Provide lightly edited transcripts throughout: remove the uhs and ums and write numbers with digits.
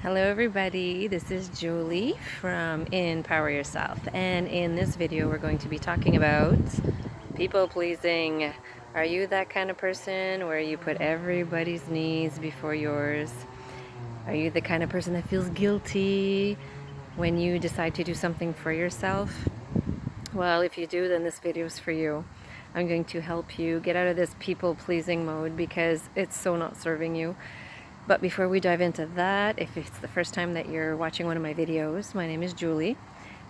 Hello everybody, this is Julie from Empower Yourself, and in this video we're going to be talking about people pleasing. Are you that kind of person where you put everybody's needs before yours? Are you the kind of person that feels guilty when you decide to do something for yourself? Well, if you do, then this video is for you. I'm going to help you get out of this people pleasing mode because it's so not serving you. But before we dive into that, if it's the first time that you're watching one of my videos, my name is Julie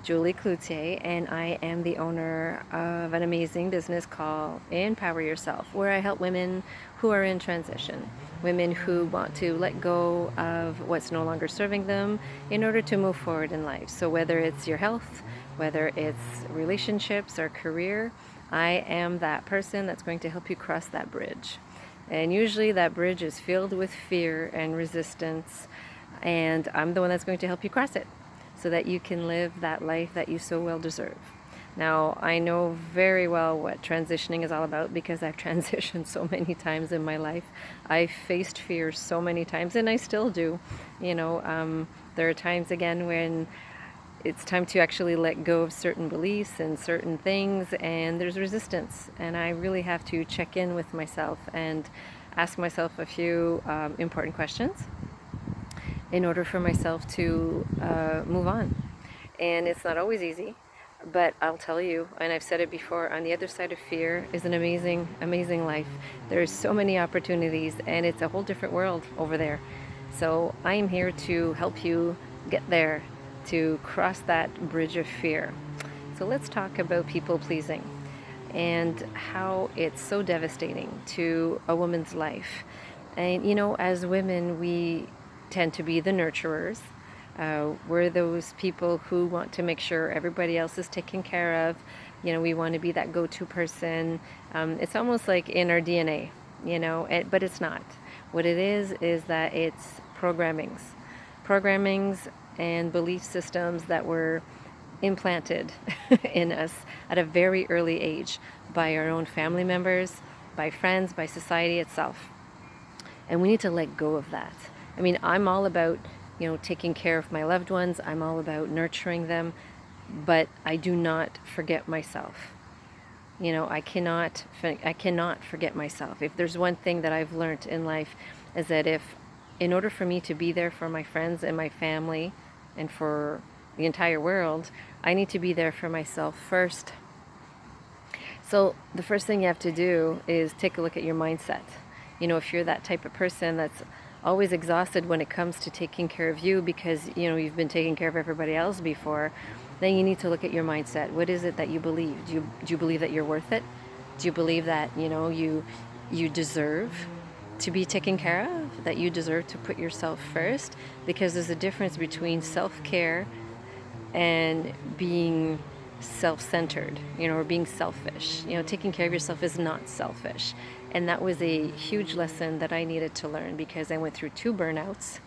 Cloutier, and I am the owner of an amazing business called Empower Yourself, where I help women who are in transition, women who want to let go of what's no longer serving them in order to move forward in life. So whether it's your health, whether it's relationships or career, I am that person that's going to help you cross that bridge. And usually that bridge is filled with fear and resistance, and I'm the one that's going to help you cross it so that you can live that life that you so well deserve. Now, I know very well what transitioning is all about because I've transitioned so many times in my life. I've faced fear so many times, and I still do. There are times again when it's time to actually let go of certain beliefs and certain things, and there's resistance, and I really have to check in with myself and ask myself a few important questions in order for myself to move on. And it's not always easy, but I'll tell you, and I've said it before, on the other side of fear is an amazing, amazing life. There's so many opportunities, and it's a whole different world over there. So I am here to help you get there, to cross that bridge of fear. So let's talk about people pleasing and how it's so devastating to a woman's life. And as women, we tend to be the nurturers. We're those people who want to make sure everybody else is taken care of. We want to be that go-to person. It's almost like in our DNA, but it's not. What it is that it's programmings and belief systems that were implanted in us at a very early age by our own family members, by friends, by society itself. And we need to let go of that. I mean, I'm all about, taking care of my loved ones. I'm all about nurturing them, but I do not forget myself. I cannot forget myself. If there's one thing that I've learned in life is that in order for me to be there for my friends and my family and for the entire world, I need to be there for myself first. So the first thing you have to do is take a look at your mindset. If you're that type of person that's always exhausted when it comes to taking care of you because, you've been taking care of everybody else before, then you need to look at your mindset. What is it that you believe? Do you believe that you're worth it? Do you believe that, you deserve to be taken care of, that you deserve to put yourself first? Because there's a difference between self-care and being self-centered, or being selfish. Taking care of yourself is not selfish. And that was a huge lesson that I needed to learn because I went through 2 burnouts.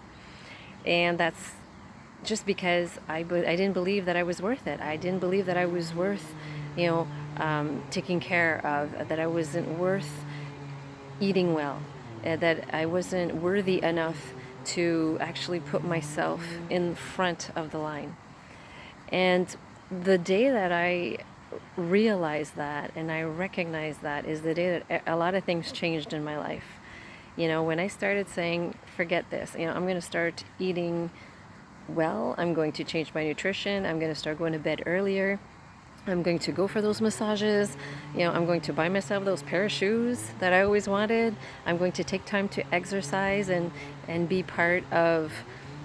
And that's just because I didn't believe that I was worth it. I didn't believe that I was worth, taking care of, that I wasn't worth eating well, that I wasn't worthy enough to actually put myself in front of the line. And the day that I realized that and I recognized that is the day that a lot of things changed in my life. When I started saying, forget this, I'm going to start eating well, I'm going to change my nutrition, I'm going to start going to bed earlier, I'm going to go for those massages, I'm going to buy myself those pair of shoes that I always wanted, I'm going to take time to exercise and be part of,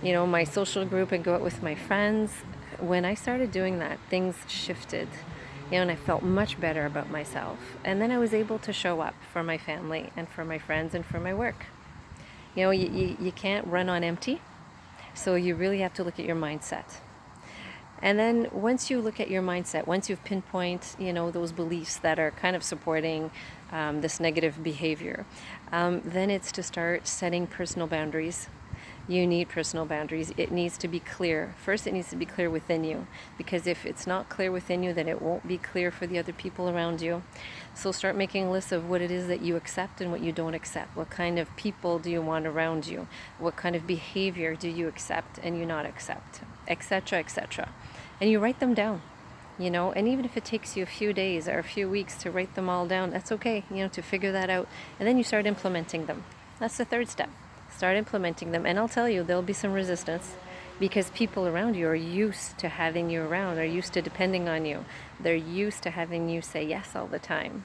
my social group and go out with my friends. When I started doing that, things shifted, and I felt much better about myself. And then I was able to show up for my family and for my friends and for my work. You can't run on empty, so you really have to look at your mindset. And then once you look at your mindset, once you've pinpoint, those beliefs that are kind of supporting this negative behavior, then it's to start setting personal boundaries. You need personal boundaries. It needs to be clear. First, it needs to be clear within you, because if it's not clear within you, then it won't be clear for the other people around you. So start making a list of what it is that you accept and what you don't accept. What kind of people do you want around you? What kind of behavior do you accept and you not accept, etc., etc. And you write them down. And even if it takes you a few days or a few weeks to write them all down, that's okay, to figure that out. And then you start implementing them. That's the third step. Start implementing them. And I'll tell you, there'll be some resistance, because people around you are used to having you around, are used to depending on you. They're used to having you say yes all the time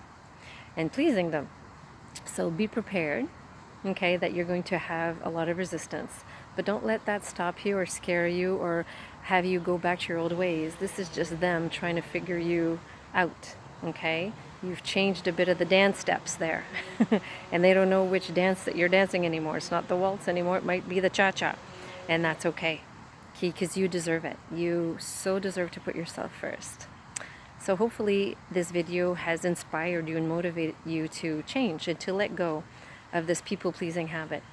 and pleasing them. So be prepared, okay, that you're going to have a lot of resistance. But don't let that stop you or scare you or have you go back to your old ways. This is just them trying to figure you out, okay? You've changed a bit of the dance steps there. And they don't know which dance that you're dancing anymore. It's not the waltz anymore. It might be the cha-cha. And that's okay, because you deserve it. You so deserve to put yourself first. So hopefully this video has inspired you and motivated you to change and to let go of this people-pleasing habit.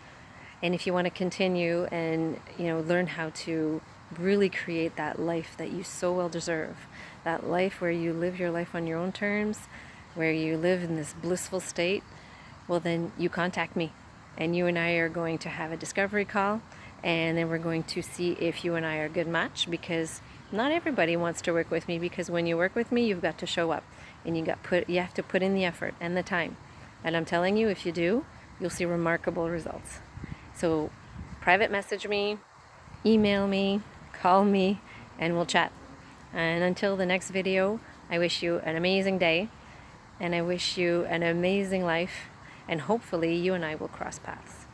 And if you want to continue and learn how to really create that life that you so well deserve, that life where you live your life on your own terms, where you live in this blissful state, well, then you contact me, and you and I are going to have a discovery call, and then we're going to see if you and I are a good match, because not everybody wants to work with me, because when you work with me, you've got to show up, and you have to put in the effort and the time. And I'm telling you, if you do, you'll see remarkable results. So private message me, email me, call me, and we'll chat. And until the next video, I wish you an amazing day, and I wish you an amazing life, and hopefully you and I will cross paths.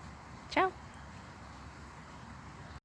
Ciao!